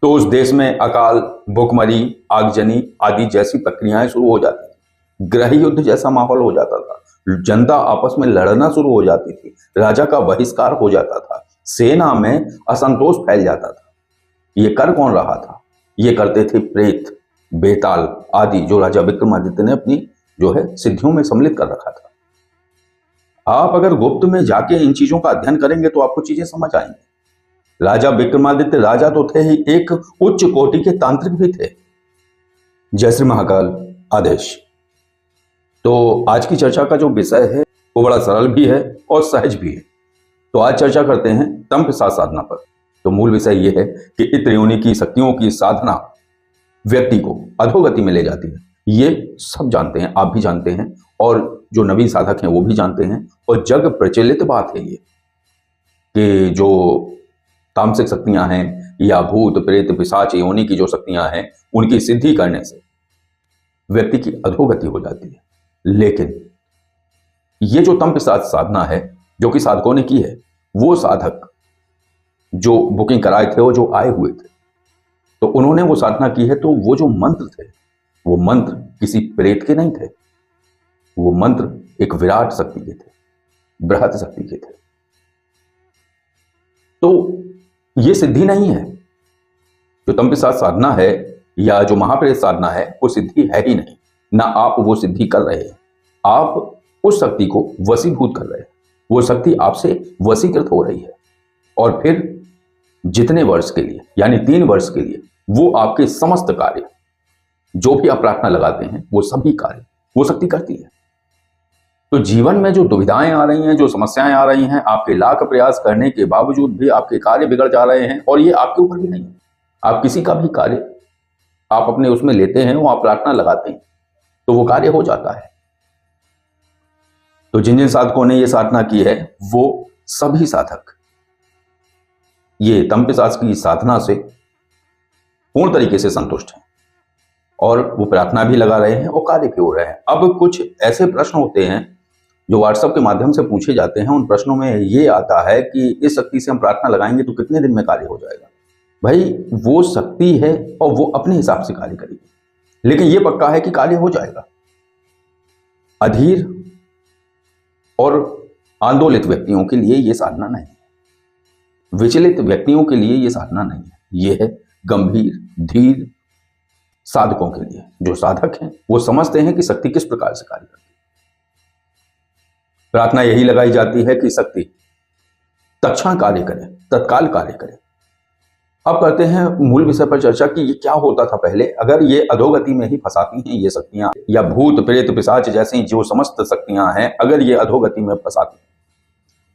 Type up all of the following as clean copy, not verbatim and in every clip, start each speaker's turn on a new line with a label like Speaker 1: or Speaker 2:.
Speaker 1: तो उस देश में अकाल, भुखमरी, आगजनी आदि जैसी प्रक्रियाएं शुरू हो जाती थी। गृह युद्ध जैसा माहौल हो जाता था। जनता आपस में लड़ना शुरू हो जाती थी। राजा का बहिष्कार हो जाता था। सेना में असंतोष फैल जाता था। ये कर कौन रहा था? ये करते थे प्रेत, बेताल आदि, जो राजा विक्रमादित्य ने अपनी जो है सिद्धियों में सम्मिलित कर रखा था। आप अगर गुप्त में जाके इन चीजों का अध्ययन करेंगे तो आपको चीजें समझ आएंगी। राजा विक्रमादित्य राजा तो थे ही, एक उच्च कोटि के तांत्रिक भी थे। जय श्री महाकाल आदेश। तो आज की चर्चा का जो विषय है वो बड़ा सरल भी है और सहज भी है। तो आज चर्चा करते हैं तंत्र साधना पर। तो मूल विषय ये है कि इत्र योनि की शक्तियों की साधना व्यक्ति को अधोगति में ले जाती है। ये सब जानते हैं, आप भी जानते हैं और जो नवीन साधक हैं वो भी जानते हैं। और जग प्रचलित बात है ये कि जो तामसिक शक्तियां हैं या भूत प्रेत पिशाच योनि की जो शक्तियां हैं उनकी सिद्धि करने से व्यक्ति की अधोगति हो जाती है। लेकिन ये जो तंत्र साधना है जो कि साधकों ने की है, वो साधक जो बुकिंग कराए थे और जो आए हुए थे, तो उन्होंने वो साधना की है। तो वो जो मंत्र थे वो मंत्र किसी प्रेत के नहीं थे, वो मंत्र एक विराट शक्ति के थे, बृहत शक्ति के थे। तो ये सिद्धि नहीं है। जो तंत्र साधना है या जो महाप्रेत साधना है वो सिद्धि है ही नहीं। ना आप वो सिद्धि कर रहे हैं, आप उस शक्ति को वशीभूत कर रहे हैं। वो शक्ति आपसे वशीकृत हो रही है और फिर जितने वर्ष के लिए यानी 3 वर्ष के लिए वो आपके समस्त कार्य जो भी आप प्रार्थना लगाते हैं वो सभी कार्य वो शक्ति करती है। तो जीवन में जो दुविधाएं आ रही हैं, जो समस्याएं आ रही हैं, आपके लाख प्रयास करने के बावजूद भी आपके कार्य बिगड़ जा रहे हैं। और ये आपके ऊपर भी नहीं है, आप किसी का भी कार्य आप अपने उसमें लेते हैं, वो आप प्रार्थना लगाते हैं तो वो कार्य हो जाता है। तो जिन जिन साधकों ने ये साधना की है वो सभी साधक ये तंत्र की साधना से पूर्ण तरीके से संतुष्ट हैं और वो प्रार्थना भी लगा रहे हैं और कार्य भी हो रहे हैं। अब कुछ ऐसे प्रश्न होते हैं जो व्हाट्सएप के माध्यम से पूछे जाते हैं। उन प्रश्नों में ये आता है कि इस शक्ति से हम प्रार्थना लगाएंगे तो कितने दिन में कार्य हो जाएगा? भाई वो शक्ति है और वो अपने हिसाब से कार्य करेगी, लेकिन ये पक्का है कि कार्य हो जाएगा। अधीर और आंदोलित व्यक्तियों के लिए ये साधना नहीं है, विचलित व्यक्तियों के लिए ये साधना नहीं है। ये है गंभीर धीर साधकों के लिए। जो साधक हैं वो समझते हैं कि शक्ति किस प्रकार से कार्य करती है। प्रार्थना यही लगाई जाती है कि शक्ति तत्क्षण कार्य करे, तत्काल कार्य करे। अब करते हैं मूल विषय पर चर्चा कि ये क्या होता था पहले। अगर ये अधोगति में ही फंसाती हैं ये शक्तियां या भूत प्रेत पिशाच जैसी जो समस्त शक्तियां हैं, अगर ये अधोगति में फंसाती,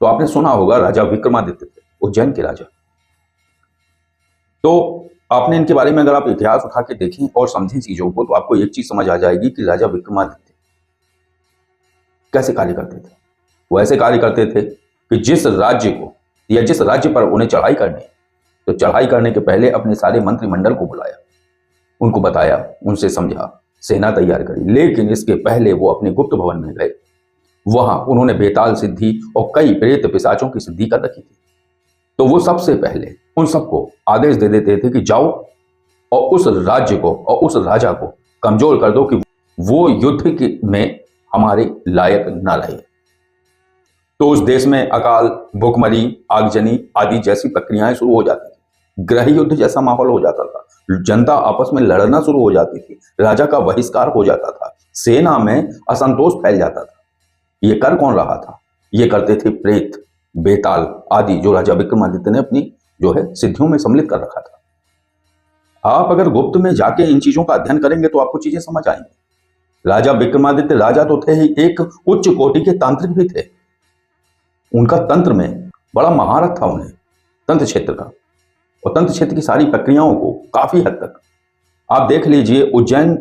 Speaker 1: तो आपने सुना होगा राजा विक्रमादित्य थे, उज्जैन के राजा। तो आपने इनके बारे में अगर आप इतिहास उठा के देखें और समझें चीजों को तो आपको एक चीज समझ आ जाएगी कि राजा विक्रमादित्य कैसे कार्य करते थे। वो ऐसे कार्य करते थे कि जिस राज्य को या जिस राज्य पर उन्हें चढ़ाई करनी, तो चढ़ाई करने के पहले अपने सारे मंत्रिमंडल को बुलाया, उनको बताया, उनसे समझा, सेना तैयार करी। लेकिन इसके पहले वो अपने गुप्त भवन में गए। वहां उन्होंने बेताल सिद्धि और कई प्रेत पिशाचों की सिद्धि कर रखी थी। तो वो सबसे पहले उन सबको आदेश दे देते थे कि जाओ और उस राज्य को और उस राजा को कमजोर कर दो कि वो युद्ध में हमारे लायक ना रहे। तो उस देश में अकाल, भुखमरी, आगजनी आदि जैसी प्रक्रियाएं शुरू हो जाती थी। गृह युद्ध जैसा माहौल हो जाता था। जनता आपस में लड़ना शुरू हो जाती थी। राजा का बहिष्कार हो जाता था। सेना में असंतोष फैल जाता था। ये कर कौन रहा था? ये करते थे प्रेत, बेताल आदि, जो राजा विक्रमादित्य ने अपनी जो है सिद्धियों में सम्मिलित कर रखा था। आप अगर गुप्त में जाके इन चीजों का अध्ययन करेंगे तो आपको चीजें समझ आएंगी। राजा विक्रमादित्य राजा तो थे ही, एक उच्च कोटि के तांत्रिक भी थे। उनका तंत्र में बड़ा महारत था उन्हें, तंत्र क्षेत्र का, और तंत्र क्षेत्र की सारी प्रक्रियाओं को काफी हद तक आप देख लीजिए। उज्जैन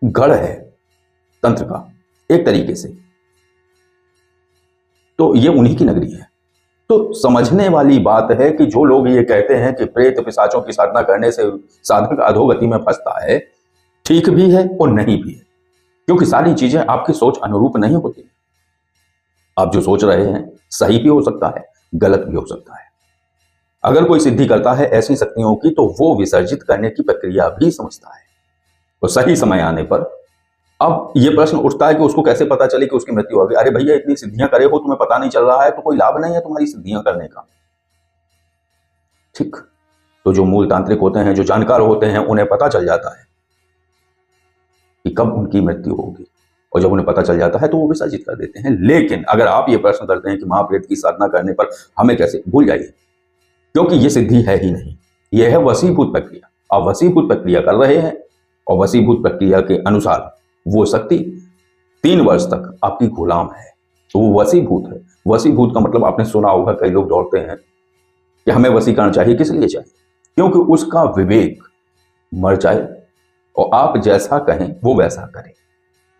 Speaker 1: गढ़ है तंत्र का एक तरीके से, तो ये उन्हीं की नगरी है। तो समझने वाली बात है कि जो लोग ये कहते हैं कि प्रेत पिशाचों की साधना करने से साधक अधोगति में फंसता है, ठीक भी है और नहीं भी है, क्योंकि सारी चीजें आपकी सोच अनुरूप नहीं होती। आप जो सोच रहे हैं सही भी हो सकता है, गलत भी हो सकता है। अगर कोई सिद्धि करता है ऐसी शक्तियों की तो वो विसर्जित करने की प्रक्रिया भी समझता है। और सही समय आने पर अब ये प्रश्न उठता है कि उसको कैसे पता चले कि उसकी मृत्यु हो गई। अरे भैया, इतनी सिद्धियां करे हो, तुम्हें पता नहीं चल रहा है तो कोई लाभ नहीं है तुम्हारी सिद्धियां करने का। ठीक। तो जो मूल तांत्रिक होते हैं, जो जानकार होते हैं, उन्हें पता चल जाता है कि कब उनकी मृत्यु होगी, और जब उन्हें पता चल जाता है तो वो विसर्जित कर देते हैं। लेकिन अगर आप ये प्रश्न करते हैं कि महाप्रेत की साधना करने पर हमें कैसे, भूल जाइए, क्योंकि ये सिद्धि है ही नहीं, यह है वशीभूत प्रक्रिया। आप वशीभूत प्रक्रिया कर रहे हैं और वशीभूत प्रक्रिया के अनुसार वो शक्ति 3 वर्ष तक आपकी गुलाम है, तो वो वशीभूत है। वशीभूत का मतलब आपने सुना होगा, कई लोग दौड़ते हैं कि हमें वशीकरण चाहिए। किस लिए चाहिए? क्योंकि उसका विवेक मर जाए और आप जैसा कहें वो वैसा करें।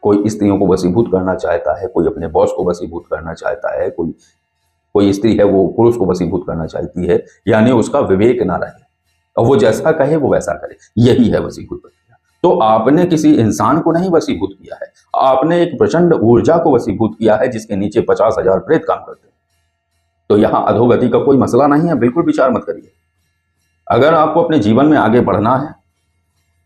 Speaker 1: कोई स्त्रियों को वशीभूत करना चाहता है, कोई अपने बॉस को वशीभूत करना चाहता है, कोई स्त्री है वो पुरुष को वशीभूत करना चाहती है, यानी उसका विवेक ना रहे और वो जैसा कहे वो वैसा करे। यही है वशीभूत प्रक्रिया। तो आपने किसी इंसान को नहीं वशीभूत किया है, आपने एक प्रचंड ऊर्जा को वशीभूत किया है जिसके नीचे 50,000 प्रेत काम करते हैं। तो यहां अधोगति का कोई मसला नहीं है, बिल्कुल विचार मत करिए। अगर आपको अपने जीवन में आगे बढ़ना है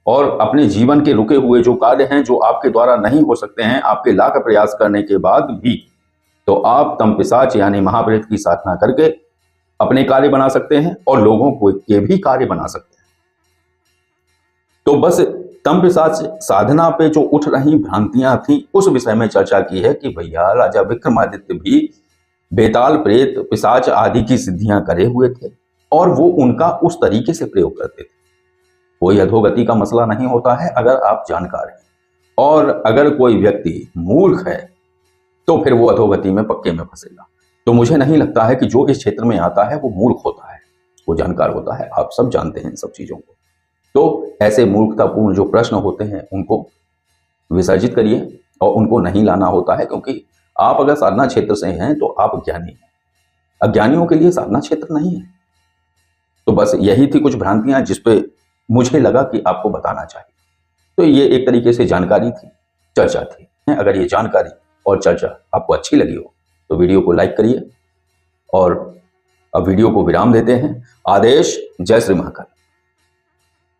Speaker 1: और अपने जीवन के रुके हुए जो कार्य हैं, जो आपके द्वारा नहीं हो सकते हैं, आपके लाख प्रयास करने के बाद भी, तो आप तमपिशाच यानी महाप्रेत की साधना करके अपने कार्य बना सकते हैं और लोगों को के भी कार्य बना सकते हैं। तो बस तमपिशाच साधना पे जो उठ रही भ्रांतियां थी, उस विषय में चर्चा की है कि भैया राजा विक्रमादित्य भी बेताल, प्रेत, पिशाच आदि की सिद्धियां करे हुए थे और वो उनका उस तरीके से प्रयोग करते थे। कोई अधोगति का मसला नहीं होता है अगर आप जानकार हैं, और अगर कोई व्यक्ति मूर्ख है तो फिर वो अधोगति में पक्के में फंसेगा। तो मुझे नहीं लगता है कि जो इस क्षेत्र में आता है वो मूर्ख होता है, वो जानकार होता है। आप सब जानते हैं इन सब चीजों को। तो ऐसे मूर्खतापूर्ण जो प्रश्न होते हैं उनको विसर्जित करिए और उनको नहीं लाना होता है, क्योंकि आप अगर साधना क्षेत्र से हैं तो आप ज्ञानी हैं। अज्ञानियों के लिए साधना क्षेत्र नहीं है। तो बस यही थी कुछ भ्रांतियां जिसपे मुझे लगा कि आपको बताना चाहिए। तो ये एक तरीके से जानकारी थी, चर्चा थी। अगर ये जानकारी और चर्चा आपको अच्छी लगी हो तो वीडियो को लाइक करिए और अब वीडियो को विराम देते हैं। आदेश। जय श्री महाकाल।